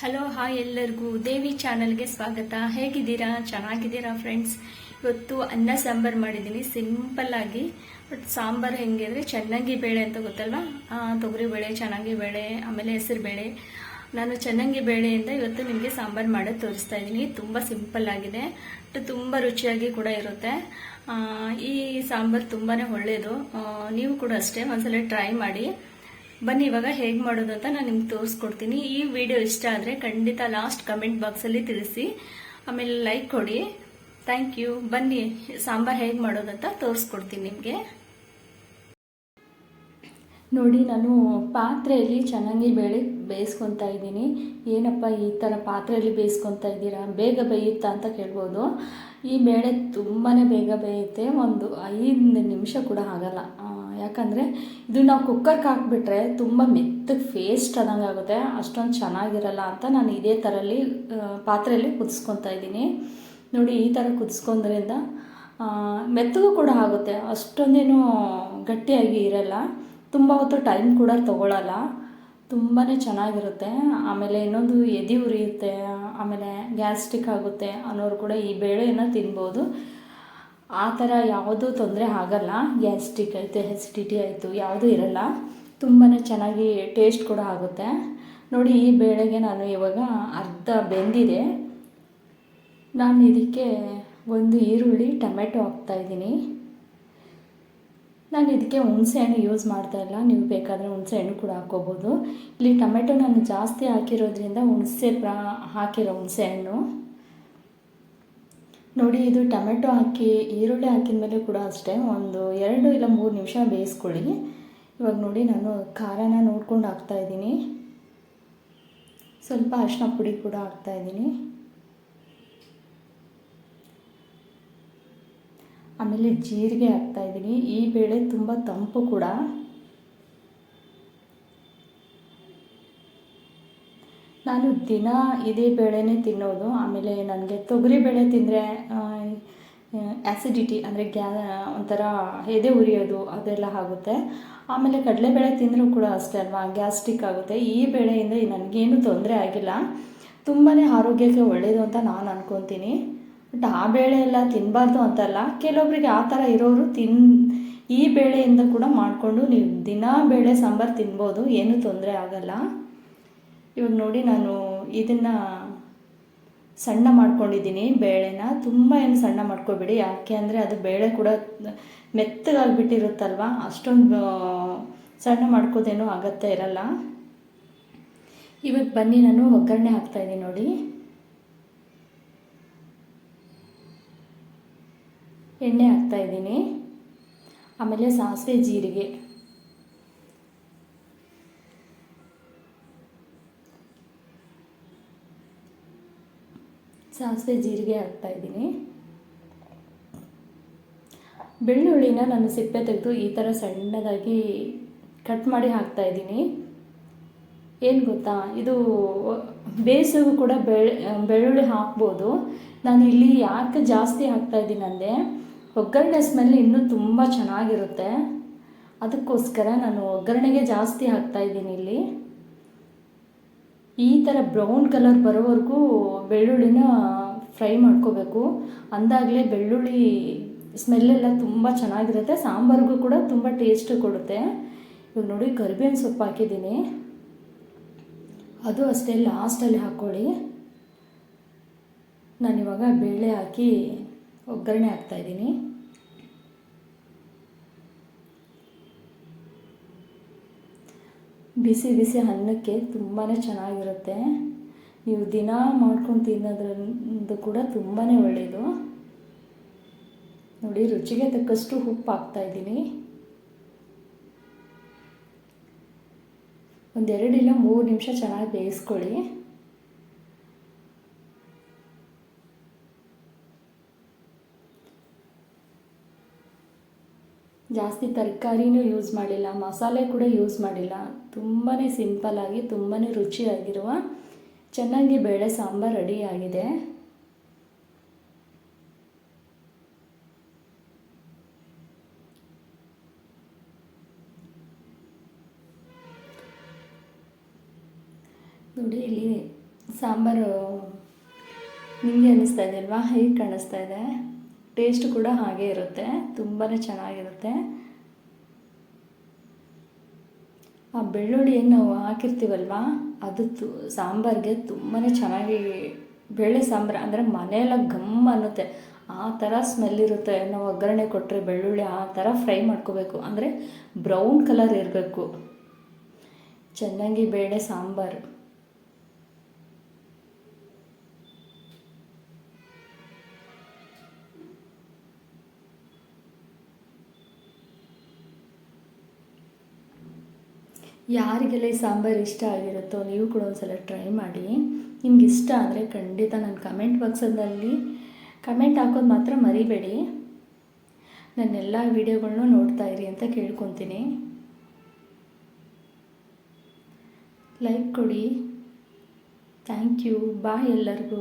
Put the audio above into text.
Hello hi ಎಲ್ಲರಿಗೂ ದೇವಿ ಚಾನಲ್ಗೆ ಸ್ವಾಗತ. ಹೇಗಿದ್ದೀರಾ? ಚೆನ್ನಾಗಿದ್ದೀರಾ ಫ್ರೆಂಡ್ಸ್? ಇವತ್ತು ಅನ್ನ ಸಾಂಬಾರು ಮಾಡಿದ್ದೀನಿ ಸಿಂಪಲ್ ಆಗಿ. ಬಟ್ ಸಾಂಬಾರು ಹೆಂಗೆ ಅಂದರೆ ಚನ್ನಂಗಿ ಬೇಳೆ ಅಂತ ಗೊತ್ತಲ್ವಾ? ತೊಗರಿ ಬೇಳೆ, ಚನ್ನಂಗಿ ಬೇಳೆ, ಆಮೇಲೆ ಹೆಸರು ಬೇಳೆ. ನಾನು ಚನ್ನಂಗಿ ಬೇಳೆಯಿಂದ ಇವತ್ತು ನಿಮಗೆ ಸಾಂಬಾರು ಮಾಡೋದು ತೋರಿಸ್ತಾ ಇದ್ದೀನಿ. ತುಂಬ ಸಿಂಪಲ್ ಆಗಿದೆ, ತುಂಬ ರುಚಿಯಾಗಿ ಕೂಡ ಇರುತ್ತೆ. ಈ ಸಾಂಬಾರು ತುಂಬಾ ಒಳ್ಳೆಯದು. ನೀವು ಕೂಡ ಅಷ್ಟೇ ಒಂದ್ಸಲ ಟ್ರೈ ಮಾಡಿ. ಬನ್ನಿ ಇವಾಗ ಹೇಗೆ ಮಾಡೋದು ಅಂತ ನಾನು ನಿಮ್ಗೆ ತೋರಿಸ್ಕೊಡ್ತೀನಿ. ಈ ವಿಡಿಯೋ ಇಷ್ಟ ಆದರೆ ಖಂಡಿತ ಲಾಸ್ಟ್ ಕಮೆಂಟ್ ಬಾಕ್ಸಲ್ಲಿ ತಿಳಿಸಿ, ಆಮೇಲೆ ಲೈಕ್ ಕೊಡಿ. Thank you. ಬನ್ನಿ ಸಾಂಬಾರು ಹೇಗೆ ಮಾಡೋದಂತ ತೋರಿಸ್ಕೊಡ್ತೀನಿ ನಿಮಗೆ. ನೋಡಿ, ನಾನು ಪಾತ್ರೆಯಲ್ಲಿ ಚನ್ನಂಗಿ ಬೇಳೆ ಬೇಯಿಸ್ಕೊತಾ ಇದ್ದೀನಿ. ಏನಪ್ಪ ಈ ಥರ ಪಾತ್ರೆಯಲ್ಲಿ ಬೇಯಿಸ್ಕೊತಾ ಇದ್ದೀರಾ, ಬೇಗ ಬೇಯುತ್ತಾ ಅಂತ ಕೇಳ್ಬೋದು. ಈ ಬೇಳೆ ತುಂಬಾ ಬೇಗ ಬೇಯುತ್ತೆ, ಒಂದು 5 ನಿಮಿಷ ಕೂಡ ಆಗಲ್ಲ. ಯಾಕಂದರೆ ಇದು ನಾವು ಕುಕ್ಕರ್ಗೆ ಹಾಕ್ಬಿಟ್ರೆ ತುಂಬ ಮೆತ್ತಗೆ ಫೇಸ್ಟ್ ಆದಂಗೆ ಆಗುತ್ತೆ, ಅಷ್ಟೊಂದು ಚೆನ್ನಾಗಿರಲ್ಲ ಅಂತ ನಾನು ಇದೇ ಥರಲ್ಲಿ ಪಾತ್ರೆಯಲ್ಲಿ ಕುದಿಸ್ಕೊತಾ ಇದ್ದೀನಿ. ನೋಡಿ, ಈ ಥರ ಕುದಿಸ್ಕೊಂಡ್ರಿಂದ ಮೆತ್ತಗೂ ಕೂಡ ಆಗುತ್ತೆ, ಅಷ್ಟೊಂದೇನು ಗಟ್ಟಿಯಾಗಿ ಇರಲ್ಲ, ತುಂಬ ಹೊತ್ತು ಟೈಮ್ ಕೂಡ ತೊಗೊಳ್ಳಲ್ಲ, ತುಂಬಾ ಚೆನ್ನಾಗಿರುತ್ತೆ. ಆಮೇಲೆ ಇನ್ನೊಂದು ಎದೆ ಉರಿಯುತ್ತೆ, ಆಮೇಲೆ ಗ್ಯಾಸ್ಟ್ರಿಕ್ ಆಗುತ್ತೆ ಅನ್ನೋರು ಕೂಡ ಈ ಬೇಳೆಯನ್ನು ತಿನ್ಬೋದು. ಆ ಥರ ಯಾವುದೂ ತೊಂದರೆ ಆಗಲ್ಲ. ಗ್ಯಾಸ್ಟ್ರಿಕ್ ಆಯಿತು, ಎಸಿಡಿಟಿ ಆಯಿತು, ಯಾವುದೂ ಇರಲ್ಲ, ತುಂಬಾ ಚೆನ್ನಾಗಿ ಟೇಸ್ಟ್ ಕೂಡ ಆಗುತ್ತೆ. ನೋಡಿ, ಈ ಬೇಳೆಗೆ ನಾನು ಇವಾಗ ಅರ್ಧ ಬೆಂದಿದೆ. ನಾನು ಇದಕ್ಕೆ ಒಂದು ಈರುಳ್ಳಿ, ಟೊಮೆಟೊ ಹಾಕ್ತಾಯಿದ್ದೀನಿ. ನಾನು ಇದಕ್ಕೆ ಹುಣಸೆಹಣ್ಣು ಯೂಸ್ ಮಾಡ್ತಾಯಿಲ್ಲ, ನೀವು ಬೇಕಾದರೆ ಹುಣಸೆಹಣ್ಣು ಕೂಡ ಹಾಕ್ಕೋಬೋದು. ಇಲ್ಲಿ ಟೊಮೆಟೊ ನಾನು ಜಾಸ್ತಿ ಹಾಕಿರೋದ್ರಿಂದ ಹಾಕಿರೋ ಹುಣಸೆಹಣ್ಣು. ನೋಡಿ, ಇದು ಟೊಮೆಟೊ ಹಾಕಿ ಈರುಳ್ಳಿ ಹಾಕಿದ ಮೇಲೆ ಕೂಡ ಅಷ್ಟೇ ಒಂದು 2 ಇಲ್ಲ 3 ನಿಮಿಷ ಬೇಯಿಸ್ಕೊಳ್ಳಿ. ಇವಾಗ ನೋಡಿ, ನಾನು ಖಾರನ ನೋಡ್ಕೊಂಡು ಹಾಕ್ತಾಯಿದ್ದೀನಿ. ಸ್ವಲ್ಪ ಅರಿಶಿನ ಪುಡಿ ಕೂಡ ಹಾಕ್ತಾಯಿದ್ದೀನಿ. ಆಮೇಲೆ ಜೀರಿಗೆ ಹಾಕ್ತಾಯಿದ್ದೀನಿ. ಈ ಬೇಳೆ ತುಂಬ ತಂಪು ಕೂಡ. ನಾನು ದಿನ ಇದೇ ಬೇಳೆನೇ ತಿನ್ನೋದು. ಆಮೇಲೆ ನನಗೆ ತೊಗರಿ ಬೇಳೆ ತಿಂದರೆ ಆ್ಯಸಿಡಿಟಿ ಅಂದರೆ ಒಂಥರ ಎದೆ ಉರಿಯೋದು ಅದೆಲ್ಲ ಆಗುತ್ತೆ. ಆಮೇಲೆ ಕಡಲೆಬೇಳೆ ತಿಂದರೂ ಕೂಡ ಅಷ್ಟೇ ಅಲ್ವಾ, ಗ್ಯಾಸ್ಟ್ರಿಕ್ ಆಗುತ್ತೆ. ಈ ಬೇಳೆಯಿಂದ ನನಗೇನು ತೊಂದರೆ ಆಗಿಲ್ಲ, ತುಂಬಾ ಆರೋಗ್ಯಕ್ಕೆ ಒಳ್ಳೆಯದು ಅಂತ ನಾನು ಅಂದ್ಕೊತೀನಿ. ಬಟ್ ಆ ಬೇಳೆ ಎಲ್ಲ ತಿನ್ನಬಾರ್ದು ಅಂತಲ್ಲ, ಕೆಲವೊಬ್ಬರಿಗೆ ಆ ಥರ ಇರೋರು ಈ ಬೇಳೆಯಿಂದ ಕೂಡ ಮಾಡಿಕೊಂಡು ನೀವು ದಿನ ಬೇಳೆ ಸಾಂಬಾರು ತಿನ್ಬೋದು, ಏನೂ ತೊಂದರೆ ಆಗಲ್ಲ. ಇವಾಗ ನೋಡಿ, ನಾನು ಇದನ್ನು ಸಣ್ಣ ಮಾಡ್ಕೊಂಡಿದ್ದೀನಿ ಬೇಳೆನ. ತುಂಬ ಏನು ಸಣ್ಣ ಮಾಡ್ಕೊಬೇಡಿ, ಯಾಕೆ ಅಂದರೆ ಅದು ಬೇಳೆ ಕೂಡ ಮೆತ್ತಗಾಗಿಬಿಟ್ಟಿರುತ್ತಲ್ವ, ಅಷ್ಟೊಂದು ಸಣ್ಣ ಮಾಡ್ಕೋದೇನೂ ಅಗತ್ಯ ಇರಲ್ಲ. ಇವಾಗ ಬನ್ನಿ ನಾನು ಒಗ್ಗರಣೆ ಹಾಕ್ತಾಯಿದ್ದೀನಿ. ನೋಡಿ, ಎಣ್ಣೆ ಹಾಕ್ತಾಯಿದ್ದೀನಿ, ಆಮೇಲೆ ಸಾಸಿವೆ, ಜೀರಿಗೆ, ಹಾಕ್ತಾಯಿದ್ದೀನಿ. ಬೆಳ್ಳುಳ್ಳಿನ ನಾನು ಸಿಪ್ಪೆ ತೆಗೆದು ಈ ಥರ ಸಣ್ಣದಾಗಿ ಕಟ್ ಮಾಡಿ ಹಾಕ್ತಾಯಿದ್ದೀನಿ. ಏನು ಗೊತ್ತಾ, ಇದು ಬೇಯಿಸಿಗೂ ಕೂಡ ಬೆಳ್ಳುಳ್ಳಿ ಹಾಕ್ಬೋದು. ನಾನು ಇಲ್ಲಿ ಯಾಕೆ ಜಾಸ್ತಿ ಹಾಕ್ತಾಯಿದ್ದೀನಿ ಅಂದರೆ ಒಗ್ಗರಣೆ ಸ್ಮೆಲ್ ಇನ್ನೂ ತುಂಬ ಚೆನ್ನಾಗಿರುತ್ತೆ, ಅದಕ್ಕೋಸ್ಕರ ನಾನು ಒಗ್ಗರಣೆಗೆ ಜಾಸ್ತಿ ಹಾಕ್ತಾಯಿದ್ದೀನಿ. ಇಲ್ಲಿ ಈ ಥರ ಬ್ರೌನ್ ಕಲರ್ ಬರೋವರೆಗೂ ಬೆಳ್ಳುಳ್ಳಿನ ಫ್ರೈ ಮಾಡ್ಕೋಬೇಕು, ಅಂದಾಗಲೇ ಬೆಳ್ಳುಳ್ಳಿ ಸ್ಮೆಲ್ಲೆಲ್ಲ ತುಂಬ ಚೆನ್ನಾಗಿರುತ್ತೆ, ಸಾಂಬಾರಿಗೂ ಕೂಡ ತುಂಬ ಟೇಸ್ಟ್ ಕೊಡುತ್ತೆ. ಇವಾಗ ನೋಡಿ, ಕರಿಬೇವಿನ ಸೊಪ್ಪು ಹಾಕಿದ್ದೀನಿ, ಅದು ಅಷ್ಟೇ ಲಾಸ್ಟಲ್ಲಿ ಹಾಕ್ಕೊಳ್ಳಿ. ನಾನಿವಾಗ ಬೇಳೆ ಹಾಕಿ ಒಗ್ಗರಣೆ ಹಾಕ್ತಾಯಿದ್ದೀನಿ. ಬಿಸಿ ಬಿಸಿ ಅನ್ನಕ್ಕೆ ತುಂಬಾ ಚೆನ್ನಾಗಿರುತ್ತೆ. ನೀವು ದಿನ ಮಾಡ್ಕೊಂಡು ತಿನ್ನೋದ್ರಿಂದ ಕೂಡ ತುಂಬಾ ಒಳ್ಳೆಯದು. ನೋಡಿ, ರುಚಿಗೆ ತಕ್ಕಷ್ಟು ಉಪ್ಪು ಹಾಕ್ತಾಯಿದ್ದೀನಿ. 1 ಇಲ್ಲ 3 ನಿಮಿಷ ಚೆನ್ನಾಗಿ ಬೇಯಿಸ್ಕೊಳ್ಳಿ. ಜಾಸ್ತಿ ತರಕಾರಿನೂ ಯೂಸ್ ಮಾಡಿಲ್ಲ, ಮಸಾಲೆ ಕೂಡ ಯೂಸ್ ಮಾಡಿಲ್ಲ, ತುಂಬಾ ಸಿಂಪಲ್ಲಾಗಿ ತುಂಬಾ ರುಚಿಯಾಗಿರುವ ಚನ್ನಂಗಿ ಬೇಳೆ ಸಾಂಬಾರು ರೆಡಿಯಾಗಿದೆ. ನೋಡಿ, ಇಲ್ಲಿ ಸಾಂಬಾರು ನಿಮಗೆ ಅನ್ನಿಸ್ತಾ ಇದೆ ಅಲ್ವಾ? ಹೇಗೆ ಕಾಣಿಸ್ತಾ ಇದೆ? ಟೇಸ್ಟ್ ಕೂಡ ಹಾಗೇ ಇರುತ್ತೆ, ತುಂಬಾ ಚೆನ್ನಾಗಿರುತ್ತೆ. ಆ ಬೆಳ್ಳುಳ್ಳಿ ಏನು ನಾವು ಹಾಕಿರ್ತೀವಲ್ವ, ಅದು ಸಾಂಬಾರಿಗೆ ತುಂಬಾ ಚೆನ್ನಾಗಿ, ಬೇಳೆ ಸಾಂಬಾರು ಅಂದರೆ ಮನೆಯೆಲ್ಲ ಘಮ್ ಅನ್ನುತ್ತೆ, ಆ ಥರ ಸ್ಮೆಲ್ ಇರುತ್ತೆ. ನಾವು ಒಗ್ಗರಣೆ ಕೊಟ್ಟರೆ ಬೆಳ್ಳುಳ್ಳಿ ಆ ಥರ ಫ್ರೈ ಮಾಡ್ಕೋಬೇಕು, ಅಂದರೆ ಬ್ರೌನ್ ಕಲರ್ ಇರಬೇಕು ಚೆನ್ನಾಗಿ ಬೇಳೆ ಸಾಂಬಾರು. ಯಾರಿಗೆಲ್ಲ ಈ ಸಾಂಬಾರು ಇಷ್ಟ ಆಗಿರುತ್ತೋ ನೀವು ಕೂಡ ಒಂದ್ಸಲ ಟ್ರೈ ಮಾಡಿ. ನಿಮ್ಗೆ ಇಷ್ಟ ಆದರೆ ಖಂಡಿತ ನನ್ನ ಕಮೆಂಟ್ ಬಾಕ್ಸಲ್ಲಿ ಕಮೆಂಟ್ ಹಾಕೋದು ಮಾತ್ರ ಮರಿಬೇಡಿ. ನನ್ನೆಲ್ಲ ವೀಡಿಯೋಗಳ್ನೂ ನೋಡ್ತಾ ಇರಿ ಅಂತ ಕೇಳ್ಕೊತೀನಿ. ಲೈಕ್ ಕೊಡಿ. Thank you. ಬಾಯ್ ಎಲ್ಲರಿಗೂ.